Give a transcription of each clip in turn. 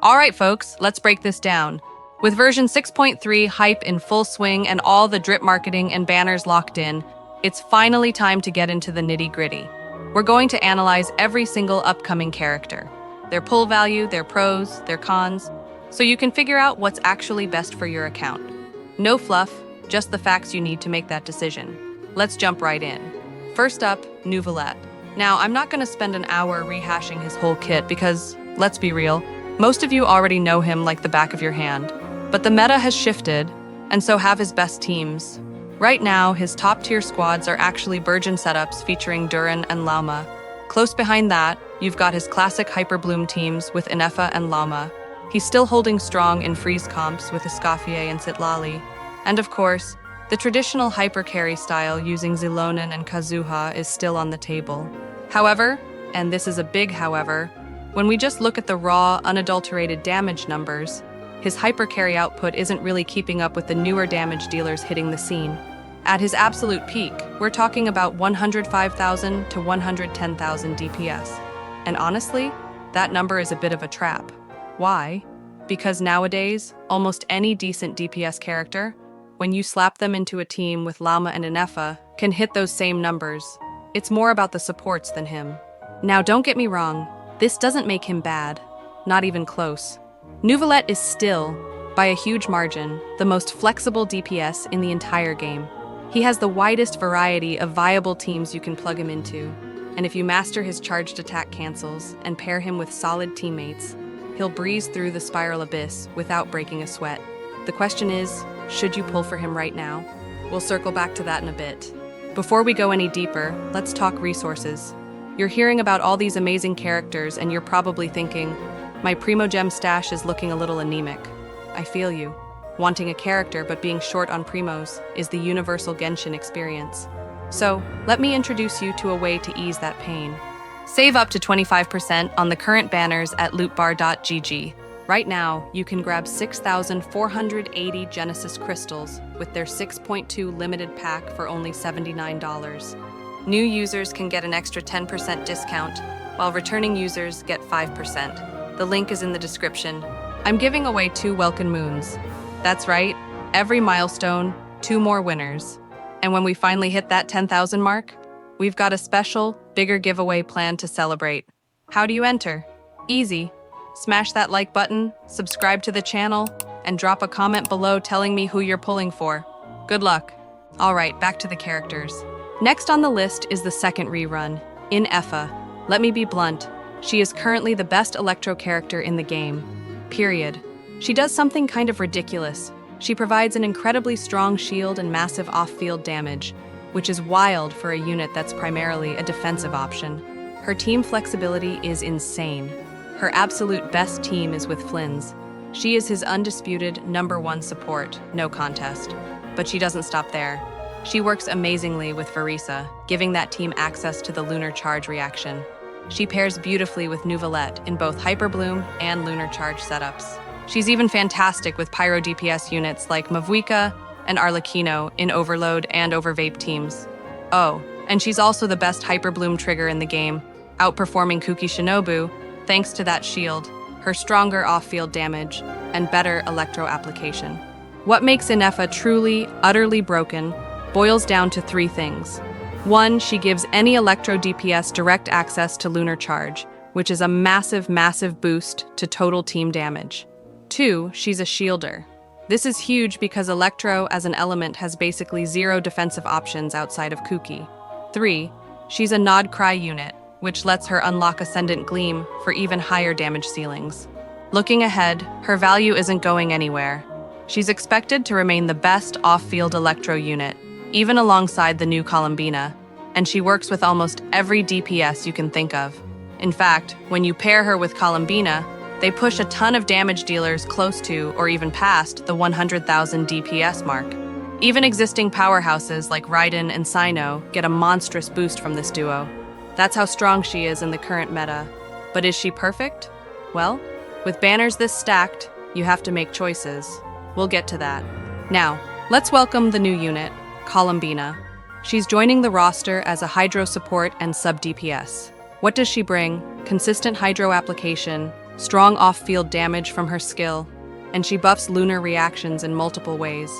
Alright folks, let's break this down. With version 6.3 hype in full swing and all the drip marketing and banners locked in, it's finally time to get into the nitty-gritty. We're going to analyze every single upcoming character, their pull value, their pros, their cons, so you can figure out what's actually best for your account. No fluff, just the facts you need to make that decision. Let's jump right in. First up, Neuvillette. Now, I'm not going to spend an hour rehashing his whole kit because, let's be real, most of you already know him like the back of your hand. But the meta has shifted, and so have his best teams. Right now, his top-tier squads are actually Burgeon setups featuring Duran and Lauma. Close behind that, you've got his classic Hyperbloom teams with Inefa and Llama. He's still holding strong in freeze comps with Escoffier and Citlali. And of course, the traditional hyper carry style using Zilonen and Kazuha is still on the table. However, and this is a big however, when we just look at the raw, unadulterated damage numbers, his hyper carry output isn't really keeping up with the newer damage dealers hitting the scene. At his absolute peak, we're talking about 105,000 to 110,000 DPS. And honestly, that number is a bit of a trap. Why? Because nowadays, almost any decent DPS character, when you slap them into a team with Llama and Inefa, can hit those same numbers. It's more about the supports than him. Now don't get me wrong, this doesn't make him bad, not even close. Neuvillette is still, by a huge margin, the most flexible DPS in the entire game. He has the widest variety of viable teams you can plug him into, and if you master his charged attack cancels and pair him with solid teammates, he'll breeze through the spiral abyss without breaking a sweat. The question is, should you pull for him right now? We'll circle back to that in a bit. Before we go any deeper, let's talk resources. You're hearing about all these amazing characters and you're probably thinking, my Primogem stash is looking a little anemic. I feel you. Wanting a character but being short on primos is the universal Genshin experience. So, let me introduce you to a way to ease that pain. Save up to 25% on the current banners at lootbar.gg. Right now, you can grab 6,480 Genesis crystals with their 6.2 limited pack for only $79. New users can get an extra 10% discount, while returning users get 5%. The link is in the description. I'm giving away 2 Welkin Moons. That's right, every milestone, 2 more winners. And when we finally hit that 10,000 mark, we've got a special, bigger giveaway planned to celebrate. How do you enter? Easy. Smash that like button, subscribe to the channel, and drop a comment below telling me who you're pulling for. Good luck. All right, back to the characters. Next on the list is the second rerun, Inefa. Let me be blunt, she is currently the best Electro character in the game. Period. She does something kind of ridiculous. She provides an incredibly strong shield and massive off-field damage, which is wild for a unit that's primarily a defensive option. Her team flexibility is insane. Her absolute best team is with Flynn's. She is his undisputed #1 support, no contest. But she doesn't stop there. She works amazingly with Verisa, giving that team access to the Lunar Charge reaction. She pairs beautifully with Neuvillette in both Hyperbloom and Lunar Charge setups. She's even fantastic with Pyro DPS units like Mavuika and Arlecchino in Overload and Overvape teams. Oh, and she's also the best Hyperbloom trigger in the game, outperforming Kuki Shinobu thanks to that shield, her stronger off-field damage, and better Electro application. What makes Inefa truly, utterly broken boils down to 3 things. 1, she gives any Electro DPS direct access to Lunar Charge, which is a massive, massive boost to total team damage. 2, she's a shielder. This is huge because Electro as an element has basically 0 defensive options outside of Kuki. 3, she's a Nod Cry unit, which lets her unlock Ascendant Gleam for even higher damage ceilings. Looking ahead, her value isn't going anywhere. She's expected to remain the best off-field Electro unit, even alongside the new Columbina, and she works with almost every DPS you can think of. In fact, when you pair her with Columbina, they push a ton of damage dealers close to or even past the 100,000 DPS mark. Even existing powerhouses like Raiden and Cyno get a monstrous boost from this duo. That's how strong she is in the current meta. But is she perfect? Well, with banners this stacked, you have to make choices. We'll get to that. Now, let's welcome the new unit, Columbina. She's joining the roster as a Hydro support and sub-DPS. What does she bring? Consistent Hydro application, strong off-field damage from her skill, and she buffs lunar reactions in multiple ways.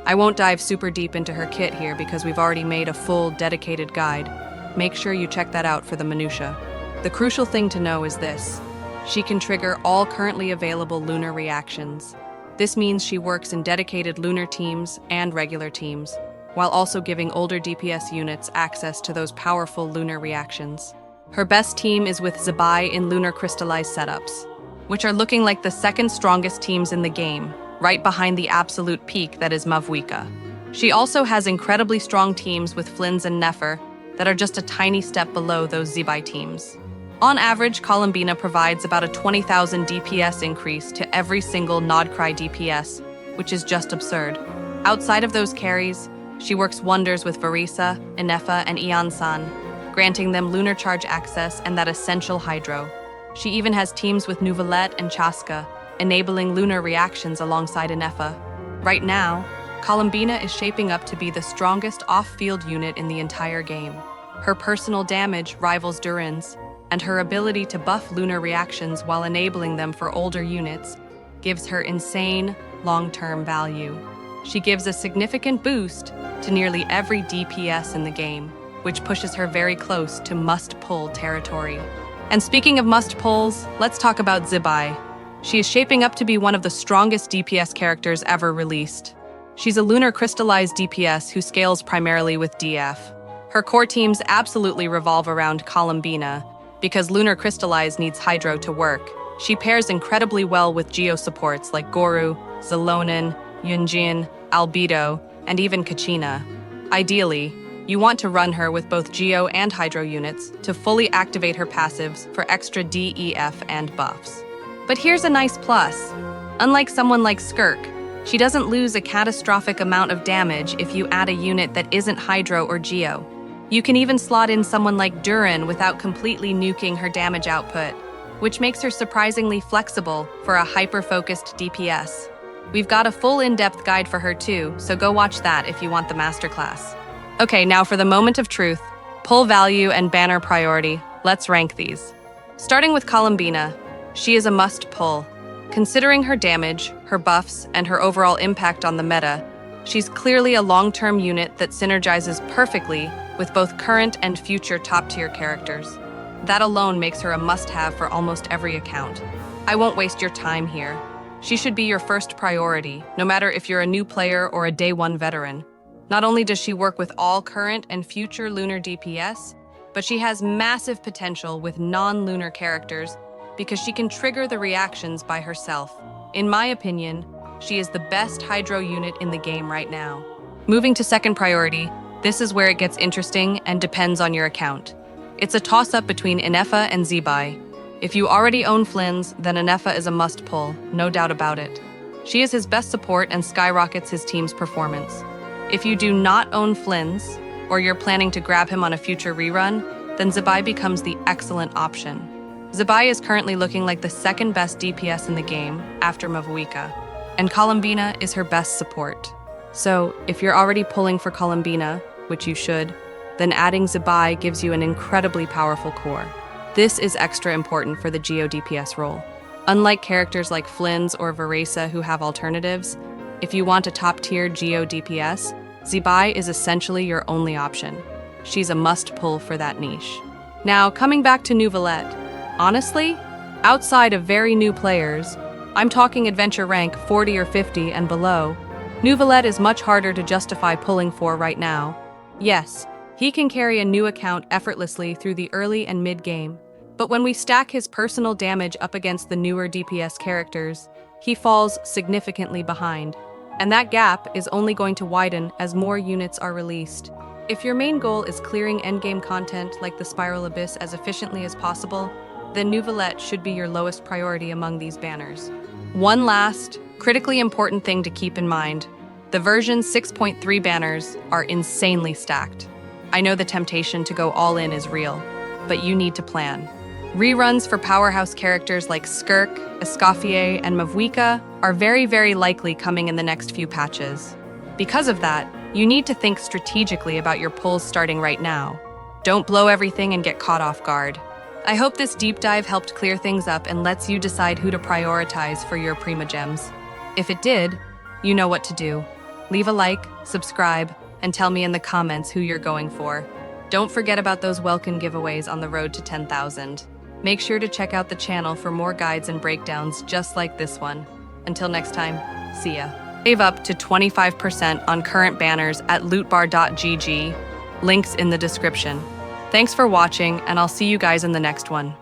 I won't dive super deep into her kit here because we've already made a full, dedicated guide. Make sure you check that out for the minutia. The crucial thing to know is this: she can trigger all currently available lunar reactions. This means she works in dedicated lunar teams and regular teams, while also giving older DPS units access to those powerful lunar reactions. Her best team is with Zebai in lunar crystallized setups, which are looking like the second strongest teams in the game, right behind the absolute peak that is Mavwika. She also has incredibly strong teams with Flins and Nefer that are just a tiny step below those Zebai teams. On average, Columbina provides about a 20,000 DPS increase to every single Nodcry DPS, which is just absurd. Outside of those carries, she works wonders with Varisa, Inefa, and Iansan, granting them lunar charge access and that essential hydro. She even has teams with Nuvolette and Chaska, enabling lunar reactions alongside Inefa. Right now, Columbina is shaping up to be the strongest off-field unit in the entire game. Her personal damage rivals Durin's, and her ability to buff lunar reactions while enabling them for older units gives her insane long-term value. She gives a significant boost to nearly every DPS in the game, which pushes her very close to must-pull territory. And speaking of must-pulls, let's talk about Zebai. She is shaping up to be one of the strongest DPS characters ever released. She's a lunar crystallized DPS who scales primarily with DF. Her core teams absolutely revolve around Columbina, because lunar crystallized needs hydro to work. She pairs incredibly well with geo supports like Goru, Zelonin, Yunjin, Albedo, and even Kachina. Ideally, you want to run her with both geo and hydro units to fully activate her passives for extra DEF and buffs. But here's a nice plus. Unlike someone like Skirk, she doesn't lose a catastrophic amount of damage if you add a unit that isn't hydro or geo. You can even slot in someone like Durin without completely nuking her damage output, which makes her surprisingly flexible for a hyper-focused DPS. We've got a full in-depth guide for her too, so go watch that if you want the masterclass. Okay, now for the moment of truth, pull value and banner priority. Let's rank these. Starting with Columbina, she is a must-pull. Considering her damage, her buffs, and her overall impact on the meta, she's clearly a long-term unit that synergizes perfectly with both current and future top-tier characters. That alone makes her a must-have for almost every account. I won't waste your time here. She should be your first priority, no matter if you're a new player or a day-one veteran. Not only does she work with all current and future lunar DPS, but she has massive potential with non-lunar characters because she can trigger the reactions by herself. In my opinion, she is the best hydro unit in the game right now. Moving to second priority, this is where it gets interesting and depends on your account. It's a toss-up between Inefa and Zebai. If you already own Flins, then Inefa is a must-pull, no doubt about it. She is his best support and skyrockets his team's performance. If you do not own Flins, or you're planning to grab him on a future rerun, then Zebai becomes the excellent option. Zebai is currently looking like the second best DPS in the game, after Mavwika, and Columbina is her best support. So, if you're already pulling for Columbina, which you should, then adding Zebai gives you an incredibly powerful core. This is extra important for the Geo DPS role. Unlike characters like Flins or Varesa who have alternatives, if you want a top-tier Geo DPS, Zebai is essentially your only option. She's a must-pull for that niche. Now, coming back to Nuvolette, honestly, outside of very new players, I'm talking adventure rank 40 or 50 and below, Nuvolette is much harder to justify pulling for right now. Yes, he can carry a new account effortlessly through the early and mid-game, but when we stack his personal damage up against the newer DPS characters, he falls significantly behind, and that gap is only going to widen as more units are released. If your main goal is clearing endgame content like the Spiral Abyss as efficiently as possible, then Nuvolette should be your lowest priority among these banners. One last, critically important thing to keep in mind: the version 6.3 banners are insanely stacked. I know the temptation to go all in is real, but you need to plan. Reruns for powerhouse characters like Skirk, Escoffier, and Mavwika are very likely coming in the next few patches. Because of that, you need to think strategically about your pulls starting right now. Don't blow everything and get caught off guard. I hope this deep dive helped clear things up and lets you decide who to prioritize for your Prima Gems. If it did, you know what to do. Leave a like, subscribe, and tell me in the comments who you're going for. Don't forget about those welcome giveaways on the road to 10,000. Make sure to check out the channel for more guides and breakdowns just like this one. Until next time, see ya. Save up to 25% on current banners at lootbar.gg. Links in the description. Thanks for watching, and I'll see you guys in the next one.